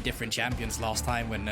different champions last time when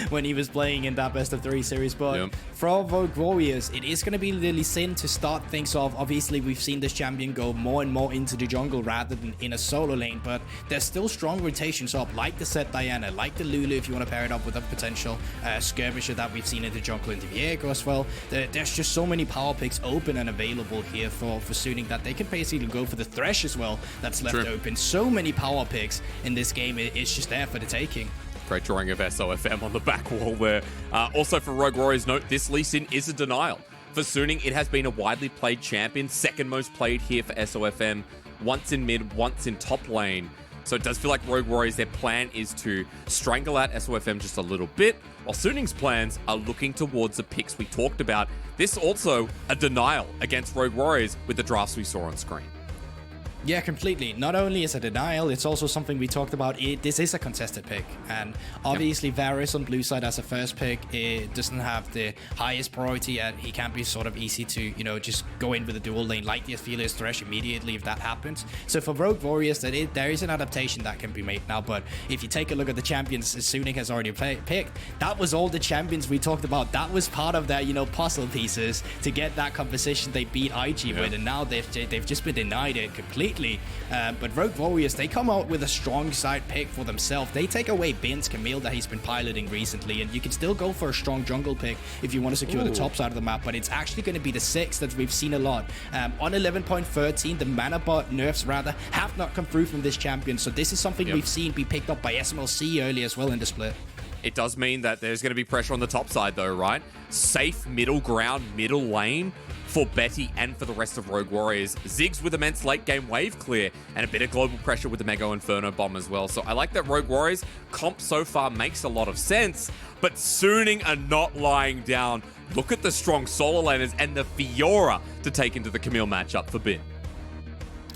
when he was playing in that best of 3 series. But for Rogue Warriors, it is going to be Lily Sin to start things off. Obviously, we've seen this champion go more and more into the jungle rather than in a solo lane, but there's still strong rotations up, like the Sett Diana, like the Lulu if you want to pair it up with a potential skirmisher that we've seen in the jungle in the Viego as well. There's just so many power picks open and available here for Suning that they can basically go for the Thresh as well that's left open. So many power picks in this game, it's just there for the taking. Great drawing of SofM on the back wall there. Also for Rogue Warriors, note this Lee Sin is a denial. For Suning, it has been a widely played champion, second most played here for SofM, once in mid, once in top lane. So it does feel like Rogue Warriors, their plan is to strangle out SofM just a little bit, while Suning's plans are looking towards the picks we talked about. This also a denial against Rogue Warriors with the drafts we saw on screen. Yeah, completely. Not only is it a denial, it's also something we talked about. This is a contested pick, and obviously Varus on blue side as a first pick, it doesn't have the highest priority, and he can't be sort of easy to, you know, just go in with a dual lane like the Aphelios Thresh immediately if that happens. So for Rogue Warriors, there is an adaptation that can be made now, but if you take a look at the champions Suning has already picked, that was all the champions we talked about. That was part of their, you know, puzzle pieces to get that composition they beat IG with, and now they've just been denied it completely. But Rogue Warriors, they come out with a strong side pick for themselves. They take away Bin's Camille that he's been piloting recently, and you can still go for a strong jungle pick if you want to secure the top side of the map, but it's actually going to be the Ziggs that we've seen a lot. On 11.13, the mana bot nerfs rather have not come through from this champion, so this is something we've seen be picked up by SMLC early as well in the split. It does mean that there's going to be pressure on the top side though, right? Safe middle ground, middle lane for Betty and for the rest of Rogue Warriors. Ziggs with immense late game wave clear and a bit of global pressure with the Mega Inferno bomb as well. So I like that Rogue Warriors comp so far makes a lot of sense, but Suning are not lying down. Look at the strong solo laners and the Fiora to take into the Camille matchup for Bin.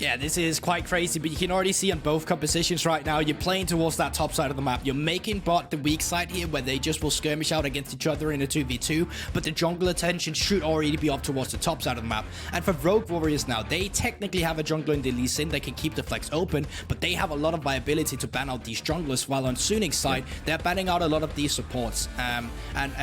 Yeah, this is quite crazy, but you can already see on both compositions right now, you're playing towards that top side of the map. You're making bot the weak side here, where they just will skirmish out against each other in a 2v2, but the jungle attention should already be up towards the top side of the map. And for Rogue Warriors now, they technically have a jungler in the Lee Sin that can keep the flex open, but they have a lot of viability to ban out these junglers, while on Suning's side, they're banning out a lot of these supports. And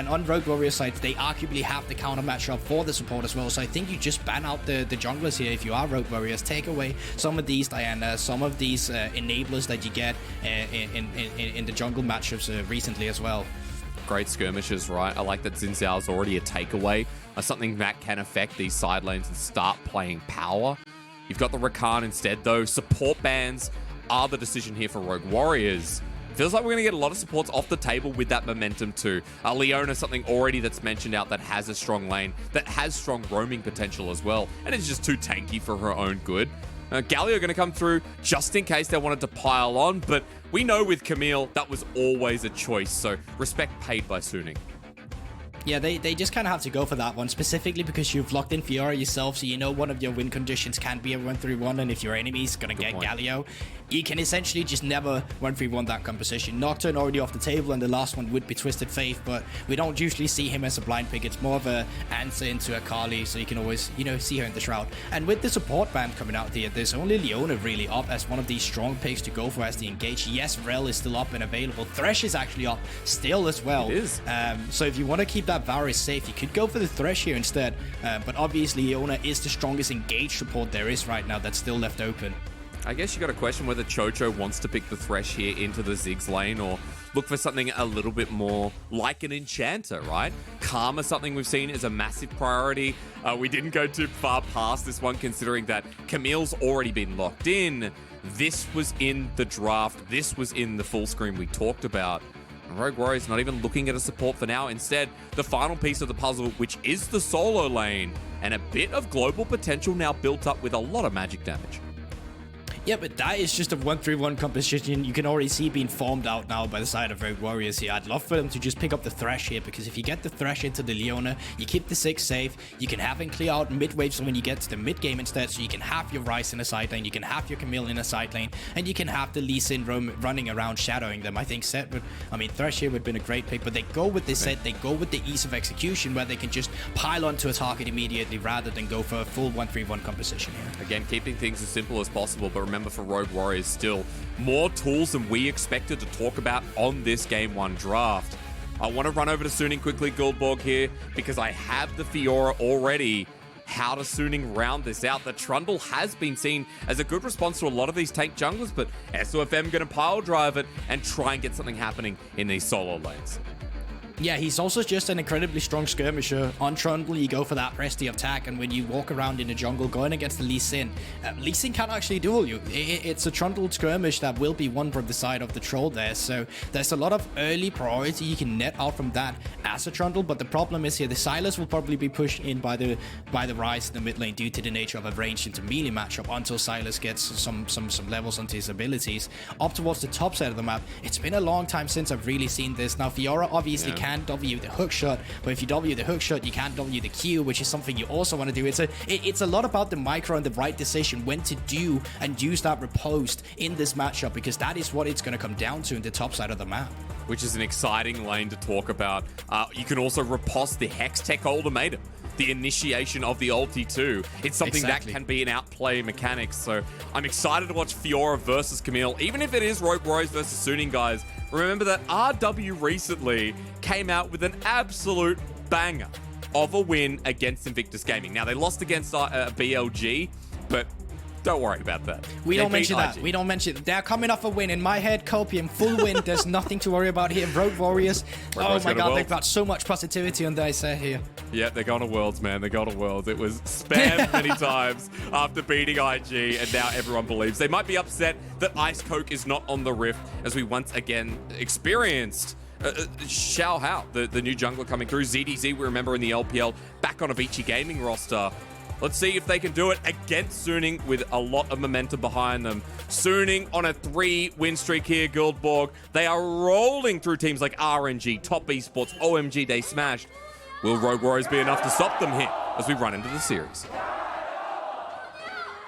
on Rogue Warriors side, they arguably have the counter matchup for the support as well, so I think you just ban out the junglers here if you are Rogue Warriors. Take away some of these Diana, some of these enablers that you get in the jungle matchups recently as well. Great skirmishes, right? I like that Xin Zhao is already a takeaway, something that can affect these side lanes and start playing power. You've got the Rakan instead, though. Support bans are the decision here for Rogue Warriors. Feels like we're going to get a lot of supports off the table with that momentum too. LEona, something already that's mentioned out that has a strong lane, that has strong roaming potential as well, and it's just too tanky for her own good. Galio going to come through just in case they wanted to pile on, but we know with Camille, that was always a choice, so respect paid by Suning. Yeah, they just kind of have to go for that one, specifically because you've locked in Fiora yourself, so you know one of your win conditions can be a 1-3-1, and if your enemy's going to get Galio, you can essentially just never 1-3-1 that composition. Nocturne already off the table, and the last one would be Twisted Faith, but we don't usually see him as a blind pick. It's more of a answer into a Kali, so you can always, you know, see her in the Shroud. And with the support band coming out here, there's only LEona really up as one of these strong picks to go for as the engage. Yes, Rel is still up and available. Thresh is actually up still as well. It is. So if you want to keep that Varus safe, you could go for the Thresh here instead, but obviously LEona is the strongest engaged support there is right now that's still left open. I guess you got to question whether Chocho wants to pick the Thresh here into the Ziggs lane or look for something a little bit more like an Enchanter, right? Karma, something we've seen is a massive priority. We didn't go too far past this one considering that Camille's already been locked in. This was in the draft. This was in the full screen we talked about. Rogue Warriors not even looking at a support for now. Instead, the final piece of the puzzle, which is the solo lane, and a bit of global potential now built up with a lot of magic damage. Yeah, but that is just a 1-3-1 composition you can already see being formed out now by the side of Rogue Warriors here. I'd love for them to just pick up the Thresh here, because if you get the Thresh into the LEona, you keep the Ziggs safe, you can have him clear out mid waves when you get to the mid game instead, so you can have your Ryze in a side lane, you can have your Camille in a side lane, and you can have the Lee Sin running around shadowing them. I think Sett would, Thresh here would have been a great pick, but they go with this Sett, they go with the ease of execution where they can just pile onto a target immediately rather than go for a full 1-3-1 composition here. Again, keeping things as simple as possible, but remember for Rogue Warriors still more tools than we expected to talk about on this Game 1 draft. I want to run over to Suning quickly, Guldborg here, because I have the Fiora already. How does Suning round this out? The Trundle has been seen as a good response to a lot of these tank junglers, but SofM going to pile drive it and try and get something happening in these solo lanes. Yeah, he's also just an incredibly strong skirmisher. On Trundle, you go for that prestige attack, and when you walk around in the jungle going against the Lee Sin can't actually duel you. It's a Trundle skirmish that will be won from the side of the troll there, so there's a lot of early priority you can net out from that as a Trundle, but the problem is here, the Sylas will probably be pushed in by the Ryze in the mid lane due to the nature of a ranged into melee matchup until Sylas gets some levels onto his abilities. Up towards the top side of the map, it's been a long time since I've really seen this. Now, Fiora obviously can W the hook shot, but if you W the hook shot, you can't W the Q, which is something you also want to do. It's a lot about the micro and the right decision when to do and use that riposte in this matchup, because that is what it's going to come down to in the top side of the map. Which is an exciting lane to talk about. You can also riposte the Hex Tech ultimatum, the initiation of the ulti too. It's something that can be an outplay mechanics, so I'm excited to watch Fiora versus Camille, even if it is Rogue Warriors versus Suning, guys. Remember that RW recently came out with an absolute banger of a win against Invictus Gaming. Now, they lost against BLG, but don't worry about that. We don't mention that. We don't mention it. They're coming off a win. In my head, Copium, full win. There's nothing to worry about here. Rogue Warriors. Oh my god, they've got so much positivity on their set here. Yeah, they're going to Worlds, man. They're going to Worlds. It was spammed many times after beating IG, and now everyone believes. They might be upset that IceCoke is not on the Rift, as we once again experienced Xiao Hao, the new jungler coming through. ZDZ, we remember in the LPL, back on Avicii Gaming roster. Let's see if they can do it against Suning with a lot of momentum behind them. Suning on a 3-win streak here, Guldborg. They are rolling through teams like RNG, Top Esports, OMG, they smashed. Will Rogue Warriors be enough to stop them here as we run into the series?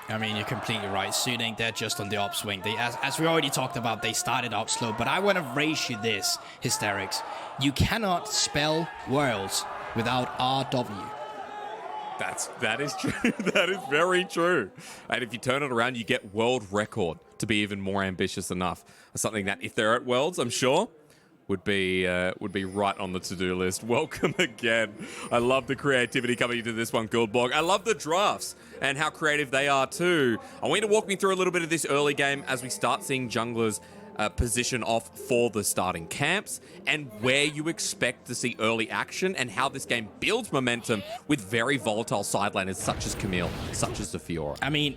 I mean, you're completely right. Suning, they're just on the upswing. As we already talked about, they started out slow, but I want to raise you this, Hysterics. You cannot spell worlds without RW. That is true. That is very true. And if you turn it around, you get world record to be even more ambitious enough. Something that, if they're at Worlds, I'm sure would be right on the to-do list. Welcome again. I love the creativity coming into this one, Guldborg. I love the drafts and how creative they are too. I want you to walk me through a little bit of this early game as we start seeing junglers position off for the starting camps, and where you expect to see early action and how this game builds momentum with very volatile sideliners such as Camille, such as the Fiora. I mean,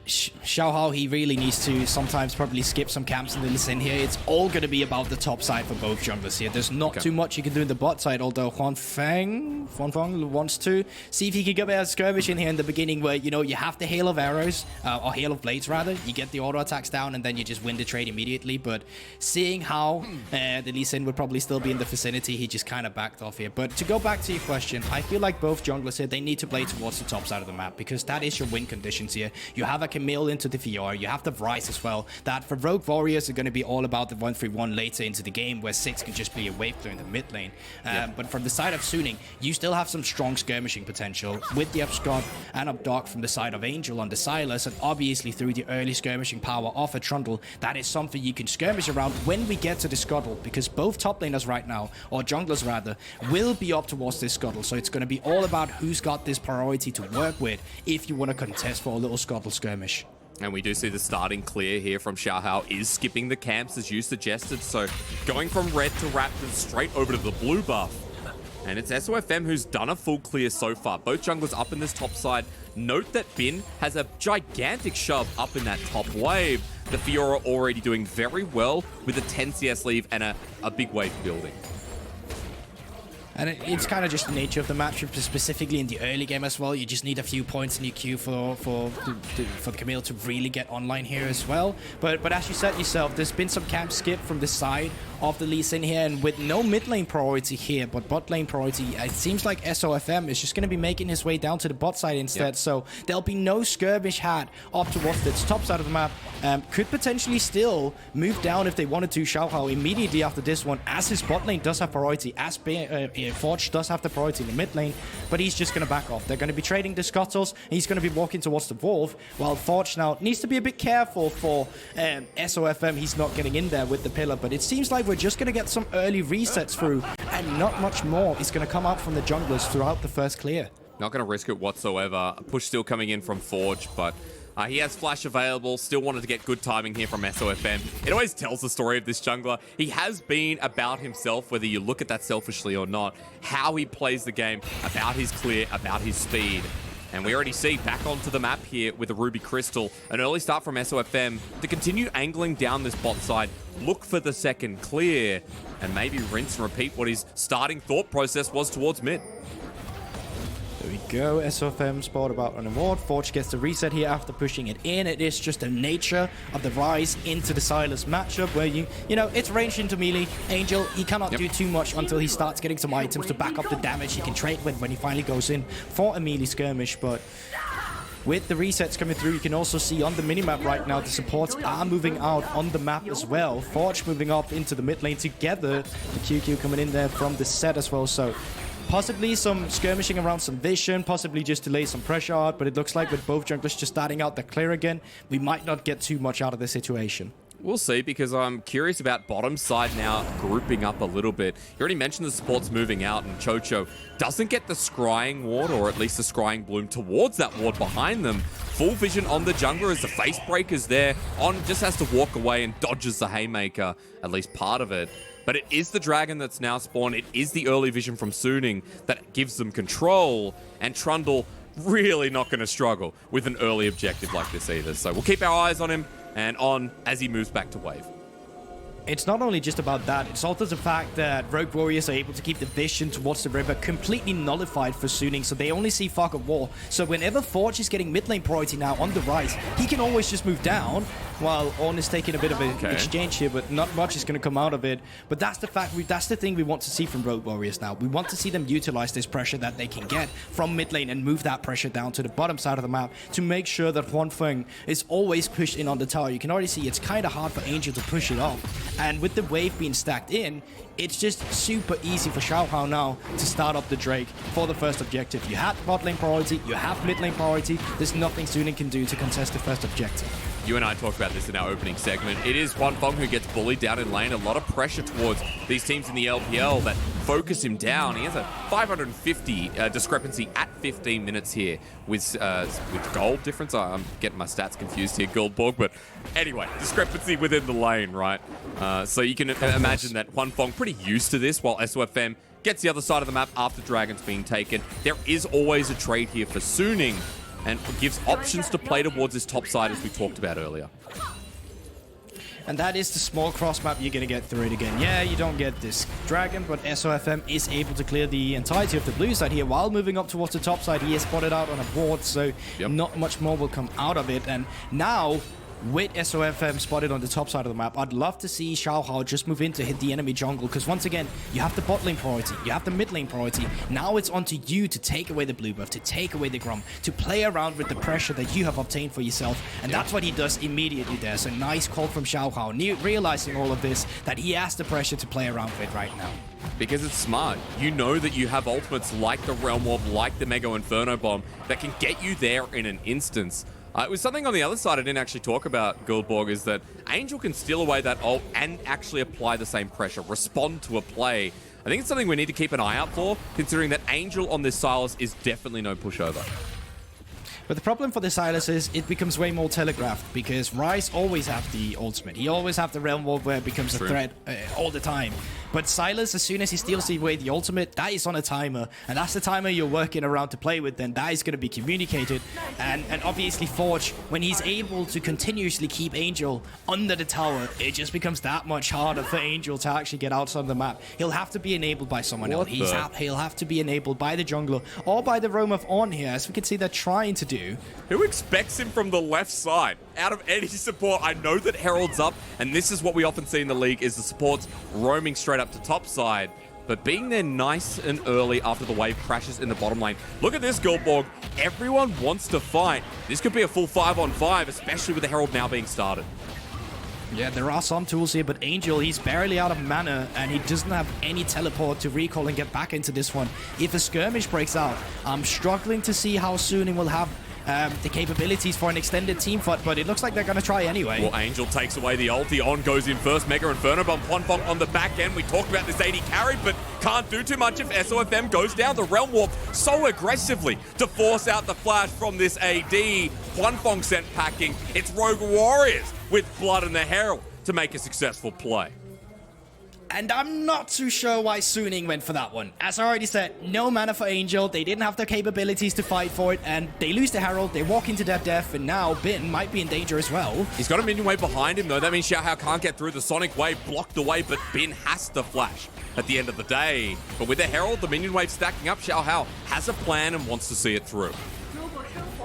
Xiao Hao, he really needs to sometimes probably skip some camps in the listen here. It's all going to be about the top side for both junglers here. There's not too much you can do in the bot side, although Huanfeng wants to see if he can get a skirmish in here in the beginning where, you know, you have the hail of arrows, or hail of blades rather. You get the auto attacks down and then you just win the trade immediately. But seeing how the Lee Sin would probably still be in the vicinity, he just kind of backed off here. But to go back to your question, I feel like both junglers here, they need to play towards the top side of the map, because that is your win conditions here. You have a Camille into the Fiora, you have the Ryze as well. That for Rogue Warriors are going to be all about the 1-3-1 later into the game, where Ziggs can just be a wave clear in the mid lane. But from the side of Suning, you still have some strong skirmishing potential with the Upscott and Updog from the side of Angel on the Sylas, and obviously through the early skirmishing power of a Trundle, that is something you can skirmish around when we get to the Scuttle, because both top laners right now, or junglers rather, will be up towards this Scuttle. So it's going to be all about who's got this priority to work with if you want to contest for a little Scuttle skirmish. And we do see the starting clear here from Xiao Hao is skipping the camps as you suggested. So going from red to Raptors straight over to the blue buff. And it's SofM who's done a full clear so far. Both junglers up in this top side. Note that Bin has a gigantic shove up in that top wave. The Fiora already doing very well with a 10 CS leave and a big wave building. And it's kind of just the nature of the matchup, specifically in the early game as well. You just need a few points in your queue for the Camille to really get online here as well. But as you said yourself, there's been some camp skip from the side of the Lee Sin here, and with no mid lane priority here, but bot lane priority, it seems like SofM is just going to be making his way down to the bot side instead. Yep. So there'll be no skirmish hat up towards the top side of the map. Could potentially still move down if they wanted to. Xiao Hao immediately after this one, as his bot lane does have priority, as Forge does have the priority in the mid lane, but he's just going to back off. They're going to be trading the scuttles, and he's going to be walking towards the Wolf, while Forge now needs to be a bit careful for SofM. He's not getting in there with the pillar, but it seems like we're just going to get some early resets through, and not much more is going to come out from the junglers throughout the first clear. Not going to risk it whatsoever. A push still coming in from Forge, but he has flash available. Still wanted to get good timing here from SofM. It always tells the story of this jungler. He has been about himself, whether you look at that selfishly or not, how he plays the game, about his clear, about his speed. And we already see back onto the map here with the Ruby Crystal. An early start from SofM to continue angling down this bot side, look for the second clear, and maybe rinse and repeat what his starting thought process was towards mid. There we go, SofM spot about an award. Forge gets the reset here after pushing it in. It is just the nature of the Ryze into the Sylas matchup where you know, it's ranged into melee. Angel, he cannot do too much until he starts getting some items to back up the damage he can trade with when he finally goes in for a melee skirmish. But with the resets coming through, you can also see on the minimap right now, the supports are moving out on the map as well. Forge moving up into the mid lane together. The QiuQiu coming in there from the Sett as well. So possibly some skirmishing around some vision, possibly just to lay some pressure out, but it looks like with both junglers just starting out the clear again, we might not get too much out of the situation. We'll see, because I'm curious about bottom side now grouping up a little bit. You already mentioned the supports moving out, and QiuQiu doesn't get the scrying ward, or at least the scrying bloom towards that ward behind them. Full vision on the jungler as the face breaker's there. On just has to walk away and dodges the haymaker, at least part of it. But it is the dragon that's now spawned. It is the early vision from Suning that gives them control. And Trundle really not going to struggle with an early objective like this either. So we'll keep our eyes on him and on as he moves back to wave. It's not only just about that, it's also the fact that Rogue Warriors are able to keep the vision towards the river completely nullified for Suning, so they only see fog of war. So whenever Forge is getting mid lane priority now on the Ryze, he can always just move down, while Ornn is taking a bit of an exchange here, but not much is going to come out of it. But that's the fact, that's the thing we want to see from Rogue Warriors now. We want to see them utilize this pressure that they can get from mid lane and move that pressure down to the bottom side of the map to make sure that Huanfeng is always pushed in on the tower. You can already see it's kind of hard for Angel to push it off. And with the wave being stacked in, it's just super easy for Xiaohao now to start up the Drake for the first objective. You have bot lane priority, you have mid lane priority. There's nothing Suning can do to contest the first objective. You and I talked about this in our opening segment. It is Huanfeng who gets bullied down in lane. A lot of pressure towards these teams in the LPL that focus him down. He has a 550 discrepancy at 15 minutes here with gold difference. I'm getting my stats confused here, Guldborg. But anyway, discrepancy within the lane, right? So you can imagine that Huanfeng pretty used to this, while SofM gets the other side of the map after Dragon's being taken. There is always a trade here for Suning, and gives options to play towards this top side, as we talked about earlier. And that is the small cross map you're going to get through it again. Yeah, you don't get this dragon, but SofM is able to clear the entirety of the blue side here while moving up towards the top side. He is spotted out on a board, so not much more will come out of it. And now, with SofM spotted on the top side of the map, I'd love to see Xiaohao just move in to hit the enemy jungle, because once again, you have the bot lane priority, you have the mid lane priority. Now it's on to you to take away the blue buff, to take away the Grom, to play around with the pressure that you have obtained for yourself, and that's what he does immediately there. So nice call from Xiaohao, realizing all of this, that he has the pressure to play around with right now. Because it's smart. You know that you have ultimates like the Realm Warp, like the Mega Inferno Bomb, that can get you there in an instance. It was something on the other side I didn't actually talk about, Guldborg, is that Angel can steal away that ult and actually apply the same pressure, respond to a play. I think it's something we need to keep an eye out for, considering that Angel on this Sylas is definitely no pushover. But the problem for the Sylas is it becomes way more telegraphed, because Ryze always have the ultimate. He always have the Realm Warp where it becomes a threat all the time. But Sylas, as soon as he steals away the ultimate, that is on a timer. And that's the timer you're working around to play with, then that is going to be communicated. And obviously Forge, when he's able to continuously keep Angel under the tower, it just becomes that much harder for Angel to actually get outside of the map. He'll have to be enabled by someone else. He'll have to be enabled by the jungler or by the roam of Ornn here, as we can see they're trying to do. Who expects him from the left side? Out of any support, I know that Herald's up, and this is what we often see in the league, is the supports roaming straight up to top side, but being there nice and early after the wave crashes in the bottom lane. Look at this, Guldborg. Everyone wants to fight. This could be a full 5-on-5, especially with the Herald now being started. Yeah, there are some tools here, but Angel, he's barely out of mana, and he doesn't have any teleport to recall and get back into this one. If a skirmish breaks out, I'm struggling to see how soon he will have the capabilities for an extended team fight, but it looks like they're going to try anyway. Well, Angel takes away the ulti. On goes in first. Mega Inferno Bomb. Huanfeng on the back end. We talked about this AD carry, but can't do too much if SofM goes down. The Realm Warp so aggressively to force out the flash from this AD. Huanfeng sent packing. It's Rogue Warriors with Blood and the Herald to make a successful play. And I'm not too sure why Suning went for that one. As I already said, no mana for Angel. They didn't have the capabilities to fight for it, and they lose the Herald. They walk into their death, and now Bin might be in danger as well. He's got a minion wave behind him, though. That means Xiaohao can't get through. The Sonic Wave blocked away, but Bin has to flash at the end of the day. But with the Herald, the minion wave stacking up, Xiaohao has a plan and wants to see it through.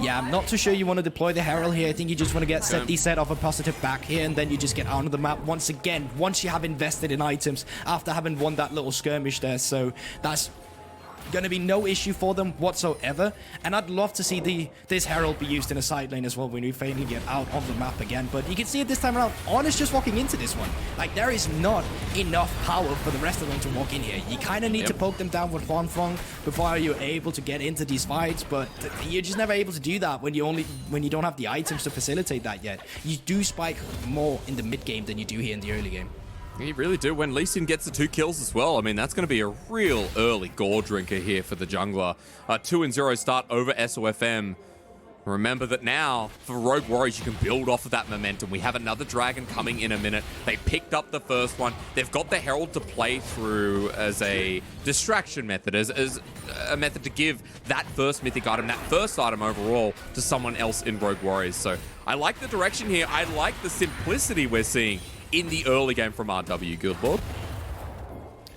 Yeah, I'm not too sure you want to deploy the Herald here. I think you just want to get Sett off a positive back here, and then you just get out of the map once again, once you have invested in items after having won that little skirmish there. So that's going to be no issue for them whatsoever. And I'd love to see this Herald be used in a side lane as well when we finally get out of the map again. But you can see it this time around. On is just walking into this one. Like, there is not enough power for the rest of them to walk in here. You kind of need to poke them down with Huanfeng before you're able to get into these fights. But you're just never able to do that when you don't have the items to facilitate that yet. You do spike more in the mid game than you do here in the early game. You really do. When Lee Sin gets the 2 kills as well, I mean, that's going to be a real early gore drinker here for the jungler. 2-0 start over SofM. Remember that now, for Rogue Warriors, you can build off of that momentum. We have another dragon coming in a minute. They picked up the first one. They've got the Herald to play through as a distraction method, as a method to give that first mythic item, that first item overall, to someone else in Rogue Warriors. So I like the direction here. I like the simplicity we're seeing in the early game from RW Guldborg.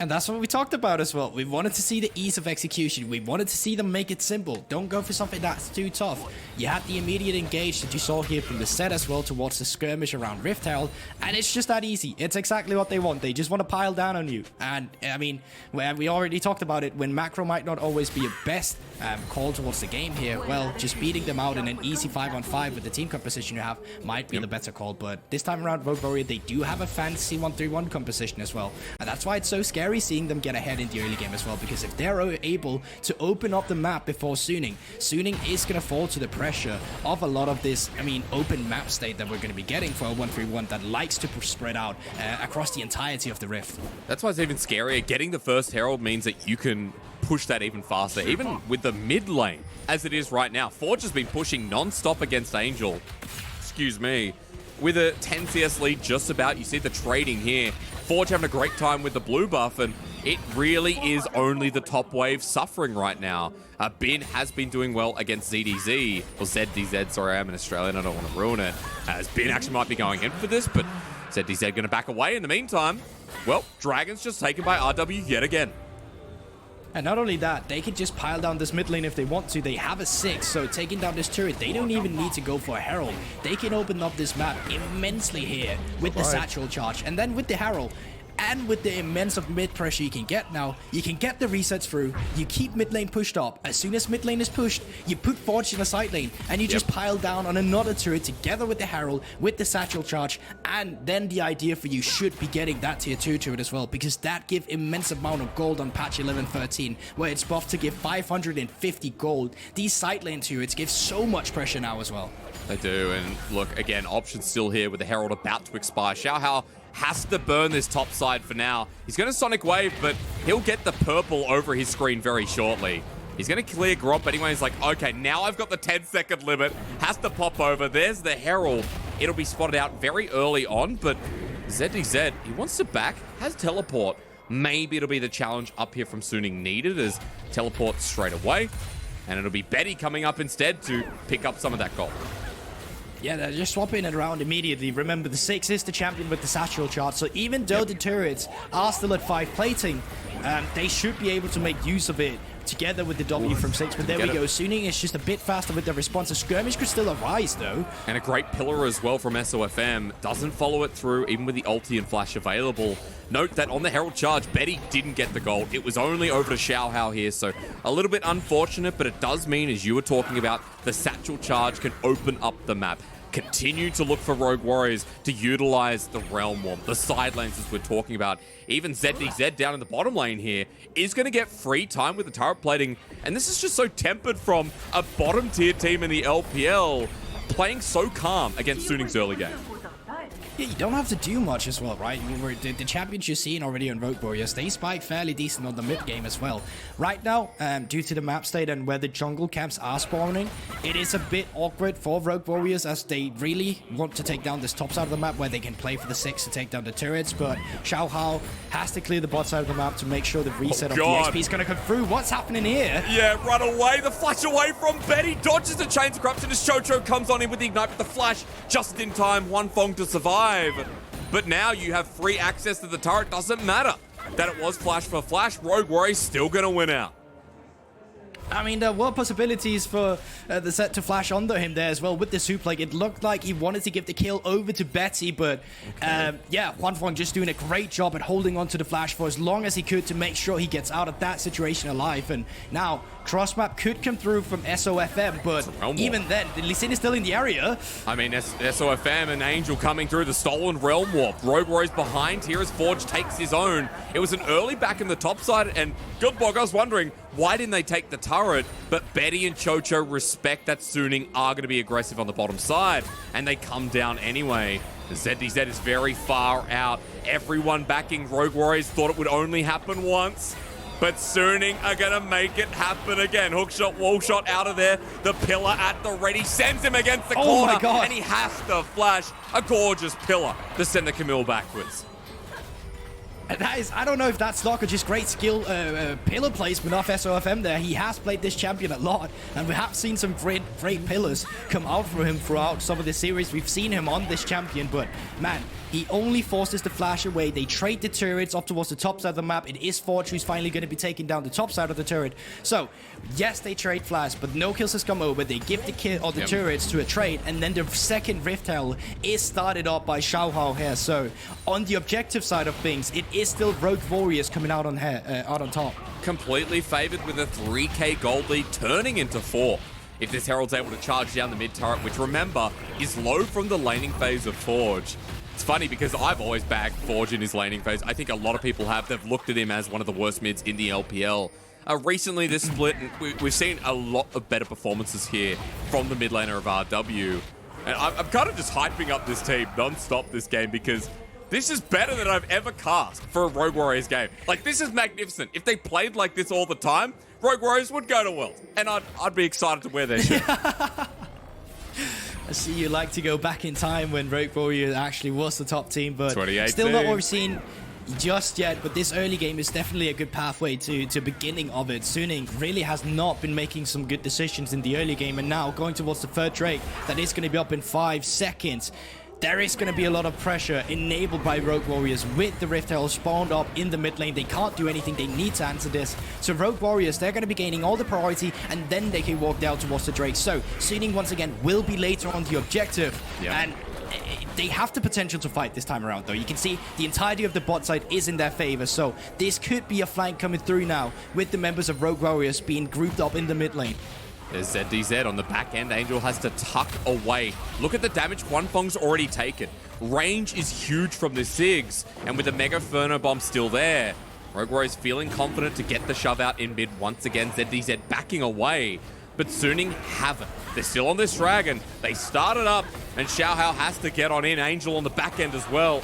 And that's what we talked about as well. We wanted to see the ease of execution. We wanted to see them make it simple. Don't go for something that's too tough. You had the immediate engage that you saw here from the Sett as well towards the skirmish around Rift Herald. And it's just that easy. It's exactly what they want. They just want to pile down on you. And, I mean, we already talked about it. When macro might not always be your best call towards the game here, well, just beating them out in an easy 5-on-5 with the team composition you have might be the better call. But this time around, Rogue Warrior, they do have a fancy 1-3-1 composition as well. And that's why it's so scary seeing them get ahead in the early game as well, because if they're able to open up the map before Suning is going to fall to the pressure of a lot of this, I mean, open map state that we're going to be getting for a 1-3-1 that likes to spread out across the entirety of the Rift. That's why it's even scarier. Getting the first Herald means that you can push that even faster, even with the mid lane as it is right now. Forge has been pushing non-stop against Angel. Excuse me. With a 10 CS lead just about, you see the trading here. Forge having a great time with the blue buff, and it really is only the top wave suffering right now. Bin has been doing well against ZDZ, or ZDZ, sorry, I'm an Australian, I don't want to ruin it, as Bin actually might be going in for this, but ZDZ going to back away in the meantime. Well, Dragon's just taken by RW yet again. And not only that, they can just pile down this mid lane if they want to. They have a 6, so taking down this turret, they don't even need to go for a Herald. They can open up this map immensely here with the satchel charge. And then with the Herald, and with the immense of mid pressure you can get now, you can get the resets through, you keep mid lane pushed up. As soon as mid lane is pushed, you put Forge in a side lane, and you just pile down on another turret together with the Herald, with the satchel charge, and then the idea for you should be getting that tier 2 turret as well, because that gives immense amount of gold on patch 11.13, where it's buffed to give 550 gold. These side lane turrets give so much pressure now as well. They do, and look, again, options still here with the Herald about to expire. Xiaohao has to burn this top side for now. He's going to Sonic Wave, but he'll get the purple over his screen very shortly. He's going to clear Grop anyway. He's like, okay, now I've got the 10-second limit. Has to pop over. There's the Herald. It'll be spotted out very early on, but ZDZ, he wants to back, has teleport. Maybe it'll be the challenge up here from Suning needed as teleport straight away. And it'll be Betty coming up instead to pick up some of that gold. Yeah, they're just swapping it around immediately. Remember, the 6 is the champion with the satchel chart, so even though the turrets are still at 5 plating, they should be able to make use of it together with the W from 6. But there we go. Suning is just a bit faster with their response. A skirmish could still arise, though. And a great pillar as well from SofM. Doesn't follow it through, even with the ulti and flash available. Note that on the Herald charge, Betty didn't get the gold. It was only over to Xiaohao here, so a little bit unfortunate, but it does mean, as you were talking about, the satchel charge can open up the map. continue to look for Rogue Warriors to utilize the Realm Warp, the side lanes as we're talking about. Even ZDZ down in the bottom lane here is going to get free time with the turret plating. And this is just so tempered from a bottom tier team in the LPL playing so calm against Suning's early game. Yeah, you don't have to do much as well, right? The champions you're seeing already on Rogue Warriors, they spike fairly decent on the mid game as well. Right now, due to the map state and where the jungle camps are spawning, it is a bit awkward for Rogue Warriors as they really want to take down this top side of the map where they can play for the 6 to take down the turrets, but Xiao Hao has to clear the bot side of the map to make sure the reset of the XP is going to come through. What's happening here? Yeah, run away. The flash away from Betty. Dodges the Chains of Corruption as Chocho comes on in with the Ignite with the flash just in time. Huanfeng to survive. But now you have free access to the turret. Doesn't matter that it was flash for flash. Rogue Warriors still going to win out. I mean, there were possibilities for the Sett to flash under him there as well with the suplex. It looked like he wanted to give the kill over to Betty, but yeah, Huanfeng just doing a great job at holding on to the flash for as long as he could to make sure he gets out of that situation alive. And now, cross map could come through from SofM, but even then, Lee Sin is still in the area. I mean, SofM and Angel coming through the stolen Realm Warp. Rogue Warriors behind here as Forge takes his own. It was an early back in the top side, and Guldborg, I was wondering, why didn't they take the turret? But Betty and Chocho respect that Suning are going to be aggressive on the bottom side, and they come down anyway. The ZDZ is very far out. Everyone backing Rogue Warriors thought it would only happen once, but Suning are going to make it happen again. Hookshot, wall shot out of there. The pillar at the ready sends him against the corner, my God. and he has to flash a gorgeous pillar to send the Camille backwards. And that is, I don't know if that's luck or just great skill pillar placement off SofM there. He has played this champion a lot, and we have seen some great pillars come out for him throughout some of the series. We've seen him on this champion, but man, he only forces the flash away. They trade the turrets up towards the top side of the map. It is Forge who's finally going to be taking down the top side of the turret. So, yes, they trade flash, but no kills has come over. They give the kill or the turrets to a trade, and then the second Rift Hell is started up by Xiao Hao here. So, on the objective side of things, it is still Rogue Warriors coming out on top. Completely favored with a 3k gold lead turning into 4. If this Herald's able to charge down the mid turret, which remember is low from the laning phase of Forge. It's funny because I've always bagged Forge in his laning phase. I think a lot of people have. They've looked at him as one of the worst mids in the LPL. Recently, this split, we've seen a lot of better performances here from the mid laner of RW. And I'm kind of just hyping up this team non-stop this game because this is better than I've ever cast for a Rogue Warriors game. Like, this is magnificent. If they played like this all the time, Rogue Warriors would go to World. And I'd be excited to wear their shirt. I see you like to go back in time when Rogue Warriors actually was the top team, but 2018. Still not what we've seen just yet. But this early game is definitely a good pathway to beginning of it. Suning really has not been making some good decisions in the early game, and now going towards the third Drake that is going to be up in 5 seconds. There is going to be a lot of pressure enabled by Rogue Warriors with the Rift Herald spawned up in the mid lane. They can't do anything. They need to answer this. So Rogue Warriors, they're going to be gaining all the priority, and then they can walk down towards the Drake. So Suning, once again, will be later on the objective. Yeah. And they have the potential to fight this time around, though. You can see the entirety of the bot side is in their favor. So this could be a flank coming through now with the members of Rogue Warriors being grouped up in the mid lane. There's ZDZ on the back end. Angel has to tuck away. Look at the damage Huanfeng's already taken. Range is huge from this Ziggs, and with the Mega Inferno Bomb still there, Rogue Warriors feeling confident to get the shove out in mid once again. ZDZ backing away, but Suning haven't. They're still on this dragon. They started up, and Xiao Hao has to get on in. Angel on the back end as well.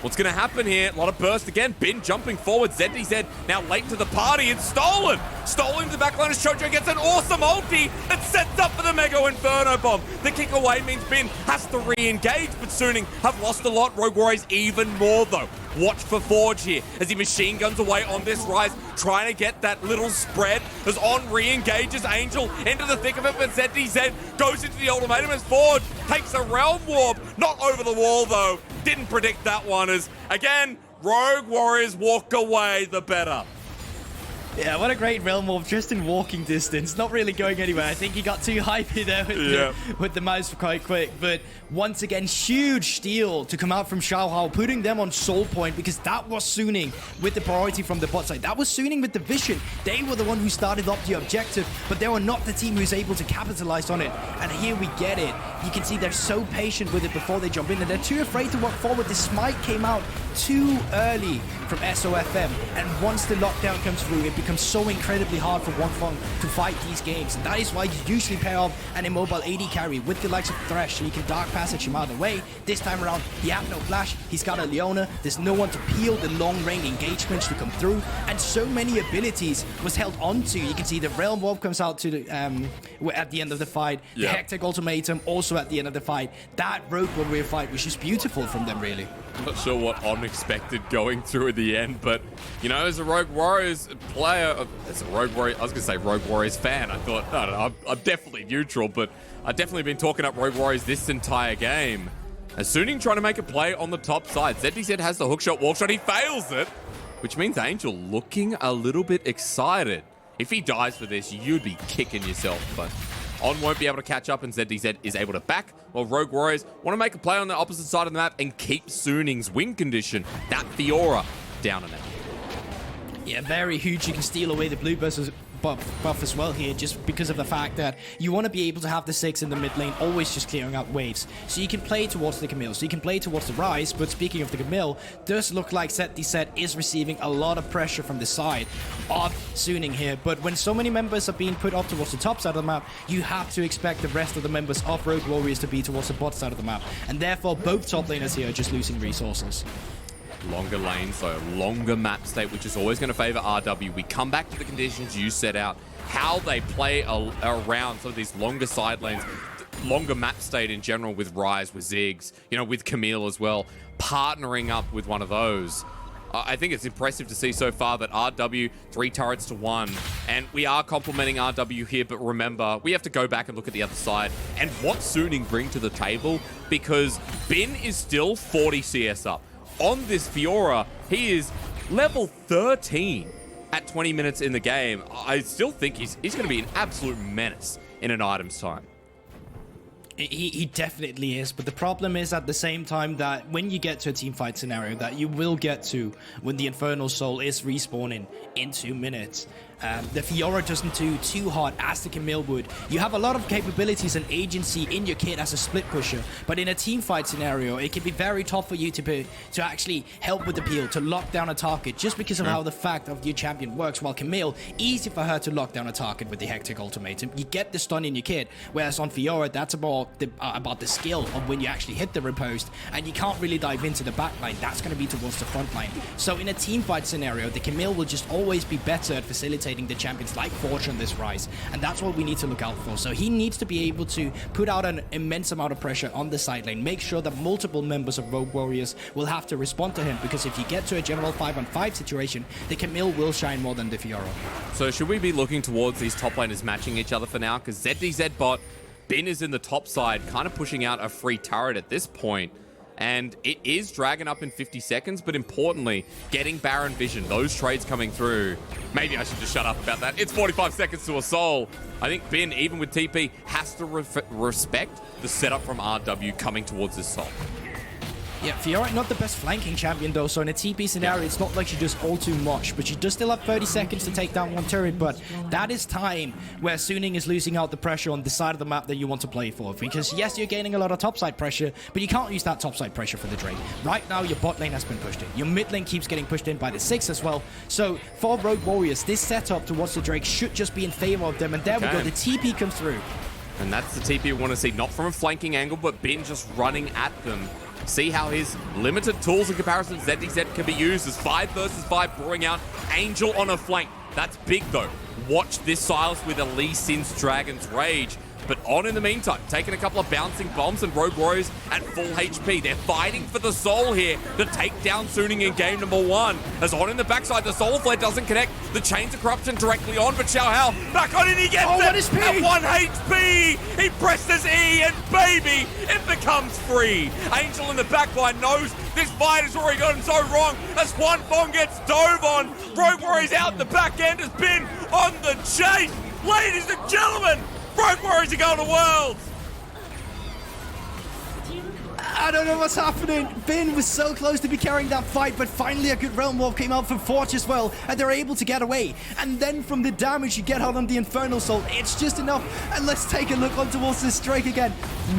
What's going to happen here? A lot of burst again. Bin jumping forward. ZDZ now late to the party. It's stolen. Stolen to the backline as Chocho gets an awesome ulti that sets up for the Mega Inferno Bomb. The kick away means Bin has to re-engage, but Suning have lost a lot. Rogue Warriors even more though. Watch for Forge here as he machine guns away on this Ryze, trying to get that little spread as On re-engages Angel into the thick of it, but ZDZ goes into the ultimatum as Forge takes a Realm Warp. Not over the wall though. Didn't predict that one as, again, Rogue Warriors walk away the better. Yeah, what a great realm wolf, just in walking distance, not really going anywhere. I think he got too hypey there with the mouse quite quick. But once again, huge steal to come out from Xiaohao, putting them on soul point, because that was Suning with the priority from the bot side. That was Suning with the vision. They were the one who started up the objective, but they were not the team who's able to capitalize on it. And here we get it. You can see they're so patient with it before they jump in, and they're too afraid to walk forward. The smite came out too early from SofM, and once the lockdown comes through, it becomes so incredibly hard for Huanfeng to fight these games. And that is why you usually pair up an immobile AD carry with the likes of Thresh, so you can dark passage him out of the way. This time around, he had no flash, he's got a LEona, there's no one to peel the long range engagements to come through, and so many abilities was held onto. You can see the Realm Wolf comes out to the at the end of the fight, the Hectic Ultimatum also at the end of the fight. That Rogue Warrior fight was just beautiful from them, really. Not sure what unexpected going through at the end, but you know, as a Rogue Warriors player, as a Rogue Warrior, I was gonna say Rogue Warriors fan, I thought, I don't know, I'm definitely neutral, but I've definitely been talking up Rogue Warriors this entire game. As Suning trying to make a play on the top side, ZDZ has the hookshot, wall shot, he fails it, which means Angel looking a little bit excited. If he dies for this, you'd be kicking yourself, but On won't be able to catch up, and ZDZ is able to back, while Rogue Warriors want to make a play on the opposite side of the map and keep Suning's win condition. That Fiora down and out. Yeah, very huge. You can steal away the blue buff as well here, just because of the fact that you want to be able to have the Ziggs in the mid lane always just clearing out waves, so you can play towards the Camille, so you can play towards the Ryze. But speaking of the Camille, does look like Sett is receiving a lot of pressure from the side of Suning here. But when so many members are being put up towards the top side of the map, you have to expect the rest of the members of Rogue Warriors to be towards the bot side of the map, and therefore both top laners here are just losing resources. Longer lane, so longer map state, which is always going to favor RW. We come back to the conditions you set out, how they play around some of these longer side lanes, longer map state in general with Ryze, with Ziggs, you know, with Camille as well, partnering up with one of those. I think it's impressive to see so far that RW 3 turrets to 1, and we are complimenting RW here, but remember, we have to go back and look at the other side and what Suning bring to the table, because Bin is still 40 CS up. On this Fiora, he is level 13 at 20 minutes in the game. I still think he's going to be an absolute menace in an item's time. He definitely is, but the problem is at the same time that when you get to a team fight scenario that you will get to when the Infernal Soul is respawning in 2 minutes, the Fiora doesn't do too hard as the Camille would. You have a lot of capabilities and agency in your kit as a split pusher, but in a team fight scenario, it can be very tough for you to actually help with the peel, to lock down a target, just because of how the fact of your champion works. While Camille, easy for her to lock down a target with the Hectic Ultimatum. You get the stun in your kit, whereas on Fiora, that's about the skill of when you actually hit the riposte, and you can't really dive into the back line. That's going to be towards the front line. So in a team fight scenario, the Camille will just always be better at facilitating the champions like Fortune and this Ryze, and that's what we need to look out for. So he needs to be able to put out an immense amount of pressure on the side lane, make sure that multiple members of Rogue Warriors will have to respond to him, because if you get to a general 5-on-5 situation, the Camille will shine more than the Fiora. So should we be looking towards these top laners matching each other for now? Because ZDZ bot, Bin is in the top side, kind of pushing out a free turret at this point. And it is dragging up in 50 seconds, but importantly, getting Baron Vision, those trades coming through. Maybe I should just shut up about that. It's 45 seconds to a soul. I think Bin, even with TP, has to respect the setup from RW coming towards this soul. Yeah, Fiora not the best flanking champion though, so in a TP scenario, it's not like she does all too much, but she does still have 30 seconds to take down one turret. But that is time where Suning is losing out the pressure on the side of the map that you want to play for, because yes, you're gaining a lot of topside pressure, but you can't use that topside pressure for the Drake. Right now, your bot lane has been pushed in. Your mid lane keeps getting pushed in by the Ziggs as well. So for Rogue Warriors, this setup towards the Drake should just be in favor of them, and there we go, the TP comes through. And that's the TP we want to see, not from a flanking angle, but Bin just running at them. See how his limited tools in comparison to ZDZ can be used as 5 versus 5, drawing out Angel on a flank. That's big though. Watch this Sylas with a Lee Sin's Dragon's Rage. But On in the meantime, taking a couple of bouncing bombs, and Rogue Warriors at full HP. They're fighting for the soul here to take down Suning in game number 1. As On in the backside, the soul flare doesn't connect. The chains of corruption directly on, but Xiaohao back on and he gets it at 1 HP. He presses E and baby, it becomes free. Angel in the backline knows this fight has already gotten so wrong as Huanfeng gets dove on. Rogue Warriors out the back end has been on the chase. Ladies and gentlemen, Rogue Warriors are going to Worlds. I don't know what's happening. Bin was so close to be carrying that fight, but finally a good Realm Warp came out from Forge as well, and they're able to get away. And then from the damage you get out on the Infernal Soul, it's just enough. And let's take a look on towards this Drake again.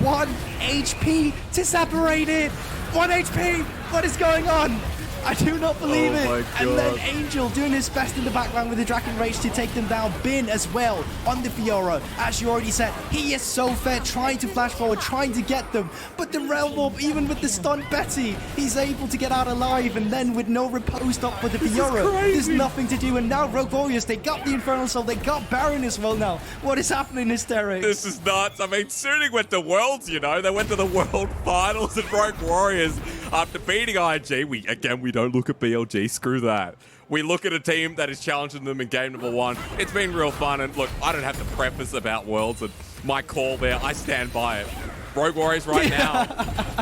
1 HP to separate it. 1 HP. What is going on? I do not believe it. And then Angel doing his best in the background with the Dragon Rage to take them down. Bin as well on the Fiora. As you already said, he is so fair, trying to flash forward, trying to get them. But the Realm Warp, even with the stun Betty, he's able to get out alive. And then with no repose stop for the Fiora, there's nothing to do. And now Rogue Warriors, they got the Infernal Soul, they got Baron as well now. What is happening, Hysterics? This is nuts. I mean, Suning went to Worlds, you know. They went to the World Finals and Rogue Warriors after beating IG. We don't look at BLG, screw that. We look at a team that is challenging them in game number 1. It's been real fun, and look, I don't have to preface about Worlds and my call there. I stand by it. Rogue Warriors right now,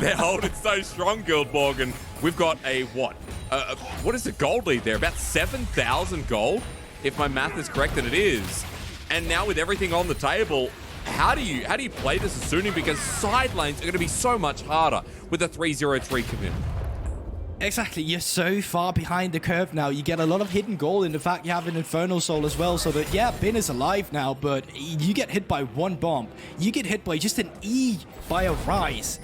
they're holding so strong, Guldborg, and we've got a what is the gold lead there? About 7,000 gold, if my math is correct, and it is. And now with everything on the table, how do you play this as Suning? Because side lanes are going to be so much harder with a 3-0-3 commit. Exactly, you're so far behind the curve now. You get a lot of hidden gold in the fact you have an Infernal Soul as well, so that, yeah, Bin is alive now, but you get hit by 1 bomb. You get hit by just an E by a Ryze.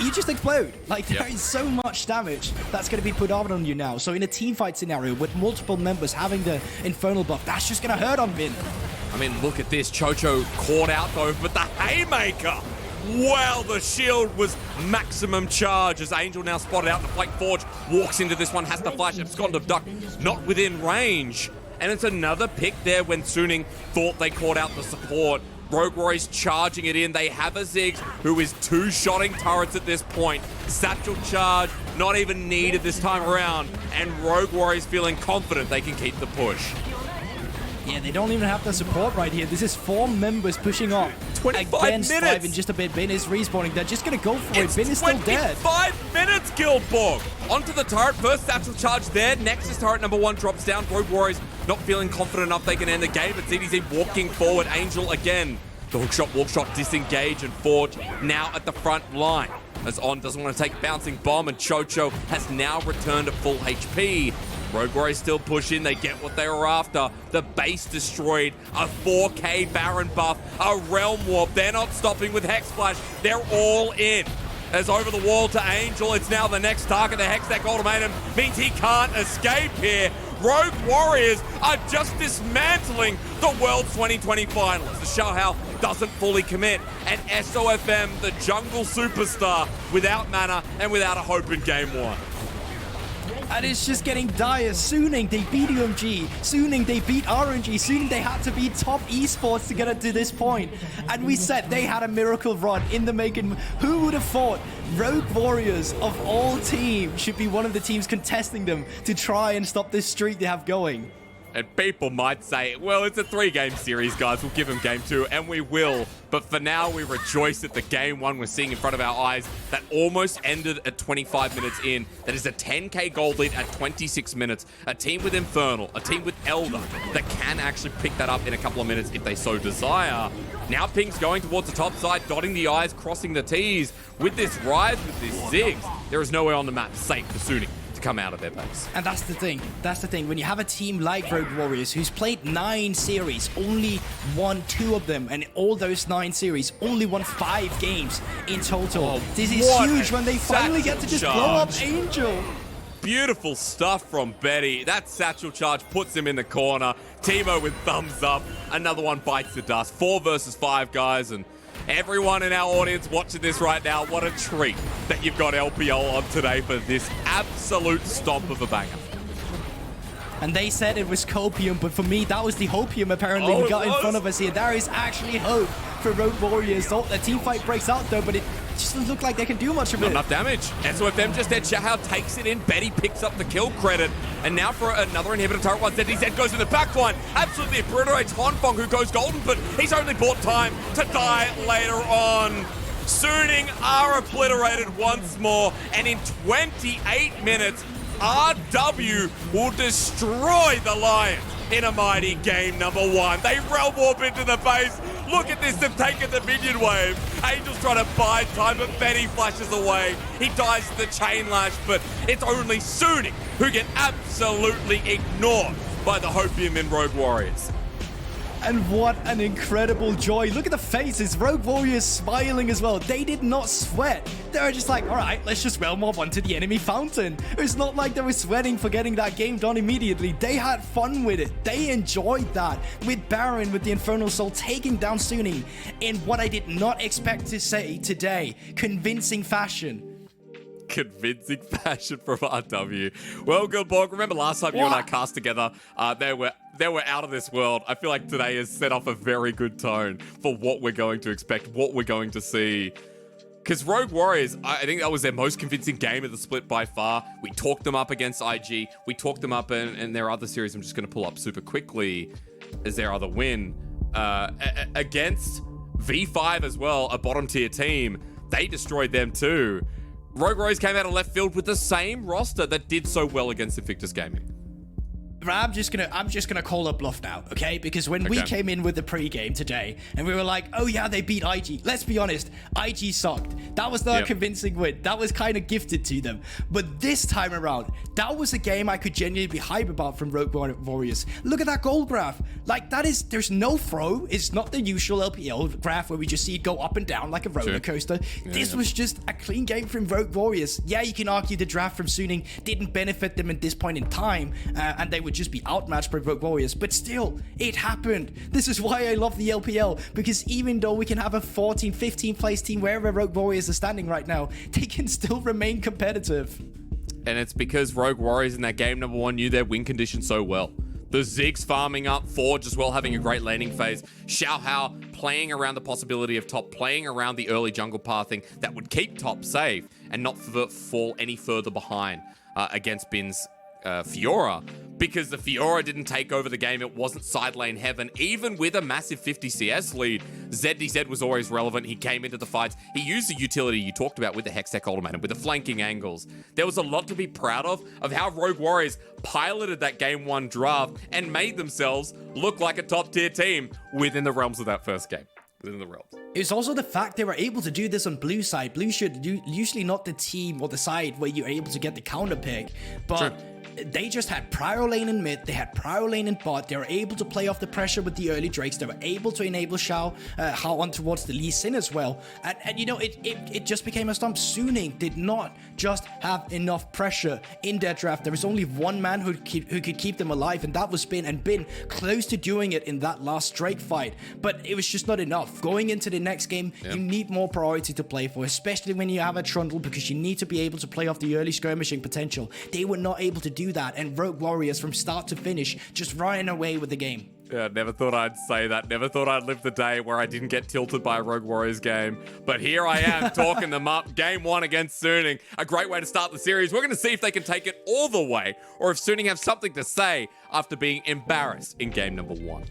You just explode. Like, there is so much damage that's going to be put on you now. So in a team fight scenario with multiple members having the Infernal buff, that's just going to hurt on Bin. I mean, look at this. Chocho caught out, though, but the Haymaker. Well, the shield was maximum charge as Angel now spotted out. The Flake Forge walks into this one, has to flash. Abscond Duck not within range. And it's another pick there when Suning thought they caught out the support. Rogue Warriors charging it in. They have a Ziggs who is 2-shotting turrets at this point. Satchel charge, not even needed this time around. And Rogue Warriors feeling confident they can keep the push. Yeah, they don't even have the support right here. This is 4 members pushing up 25 against minutes. 5 in just a bit. Bin is respawning. They're just going to go for it. Bin is still dead. 25 minutes, Guildborg. Onto the turret. First satchel charge there. Nexus turret number 1 drops down. Rogue Warriors not feeling confident enough they can end the game. But ZDZ walking forward. Angel again. The hookshot, walkshot, disengage, and Forge now at the front line. As On doesn't want to take bouncing bomb, and Chocho has now returned at full HP. Rogue Warriors still push in. They get what they were after. The base destroyed. A 4K Baron buff. A Realm Warp. They're not stopping with Hex Splash. They're all in. As over the wall to Angel. It's now the next target. The Hextech ultimatum means he can't escape here. Rogue Warriors are just dismantling the World 2020 finalists. The Xiaohao doesn't fully commit. And SofM, the jungle superstar, without mana and without a hope in game 1. And it's just getting dire. Suning, they beat UMG. Suning, they beat RNG. Suning, they had to beat top esports to get it to this point. And we said they had a miracle run in the making. Who would have thought Rogue Warriors, of all teams, should be one of the teams contesting them to try and stop this streak they have going? And people might say, well, it's a 3-game series, guys. We'll give them game 2, and we will. But for now, we rejoice at the game 1 we're seeing in front of our eyes that almost ended at 25 minutes in. That is a 10k gold lead at 26 minutes. A team with Infernal, a team with Elder that can actually pick that up in a couple of minutes if they so desire. Now Ping's going towards the top side, dotting the I's, crossing the T's. With this Ryze, with this Ziggs, there is nowhere on the map safe for Suning to come out of their base. And that's the thing. That's the thing. When you have a team like Rogue Warriors who's played 9 series, only won 2 of them, and all those 9 series only won 5 games in total. Oh, this is huge when they finally get to just blow up Angel. Beautiful stuff from Betty. That satchel charge puts him in the corner. Timo with thumbs up. Another one bites the dust. 4 versus 5, guys. And everyone in our audience watching this right now, what a treat that you've got LPL on today for this absolute stomp of a banger. And they said it was copium, but for me, that was the hopium apparently we got in front of us here. There is actually hope for Rogue Warriors. Oh, the team fight breaks out though, but it just doesn't look like they can do much of it. Not enough damage. SofM just dead. Xiao takes it in. Betty picks up the kill credit. And now for another inhibitor turret one. ZDZ goes in the back line. Absolutely obliterates Huanfeng, who goes golden, but he's only bought time to die later on. Suning are obliterated once more. And in 28 minutes, RW will destroy the Lions in a mighty game number 1. They realm warp into the base. Look at this, they've taken the minion wave. Angel's trying to buy time, but Betty flashes away. He dies to the chain lash, but it's only Suning who get absolutely ignored by the Hopium in Rogue Warriors. And what an incredible joy. Look at the faces. Rogue Warriors smiling as well. They did not sweat. They were just like, all right, let's just realm mob onto the enemy fountain. It's not like they were sweating for getting that game done immediately. They had fun with it. They enjoyed that. With Baron, with the Infernal Soul taking down Suning in what I did not expect to say today. Convincing fashion. Convincing fashion from RW. Well, Guldborg, remember last time you and I cast together, they were out of this world. I feel like today has set off a very good tone for what we're going to expect, what we're going to see. Because Rogue Warriors, I think that was their most convincing game of the split by far. We talked them up against IG. We talked them up in their other series. I'm just going to pull up super quickly as their other win. Against V5 as well, a bottom tier team. They destroyed them too. Rogue Warriors came out of left field with the same roster that did so well against Invictus Gaming. I'm just gonna call a bluff now, okay? Because when we came in with the pre-game today, and we were like, oh yeah, they beat IG. Let's be honest, IG sucked. That was not a convincing win. That was kind of gifted to them. But this time around, that was a game I could genuinely be hype about from Rogue Warriors. Look at that goal graph. Like, there's no throw. It's not the usual LPL graph where we just see it go up and down like a roller coaster. This was just a clean game from Rogue Warriors. Yeah, you can argue the draft from Suning didn't benefit them at this point in time, and they would just be outmatched by Rogue Warriors, but still, it happened. This is why I love the LPL, because even though we can have a 14, 15 place team wherever Rogue Warriors are standing right now, they can still remain competitive. And it's because Rogue Warriors in that game number 1 knew their win condition so well. The Ziggs farming up, Forge as well having a great landing phase, Xiao playing around the possibility of top, playing around the early jungle pathing that would keep top safe and not fall any further behind against Bin's Fiora, because the Fiora didn't take over the game. It wasn't side lane heaven. Even with a massive 50 CS lead, ZDZ was always relevant. He came into the fights. He used the utility you talked about with the Hextech Ultimatum, with the flanking angles. There was a lot to be proud of how Rogue Warriors piloted that game 1 draft and made themselves look like a top tier team within the realms of that first game. Within the realms. It's also the fact they were able to do this on blue side. Blue should usually not the team or the side where you're able to get the counter pick, but they just had Prior lane in mid, they had Prior lane in bot, they were able to play off the pressure with the early Drakes, they were able to enable Xiao on towards the Lee Sin as well, and you know, it just became a stomp. Suning did not just have enough pressure in their draft. There was only one man who could keep them alive, and that was Bin, and Bin close to doing it in that last Drake fight, but it was just not enough. Going into the next game, you need more priority to play for, especially when you have a Trundle, because you need to be able to play off the early skirmishing potential. They were not able to do that, and Rogue Warriors from start to finish just ran away with the game. Yeah, never thought I'd say that. Never thought I'd live the day where I didn't get tilted by a Rogue Warriors game. But here I am talking them up. Game 1 against Suning. A great way to start the series. We're going to see if they can take it all the way, or if Suning have something to say after being embarrassed in game number 1.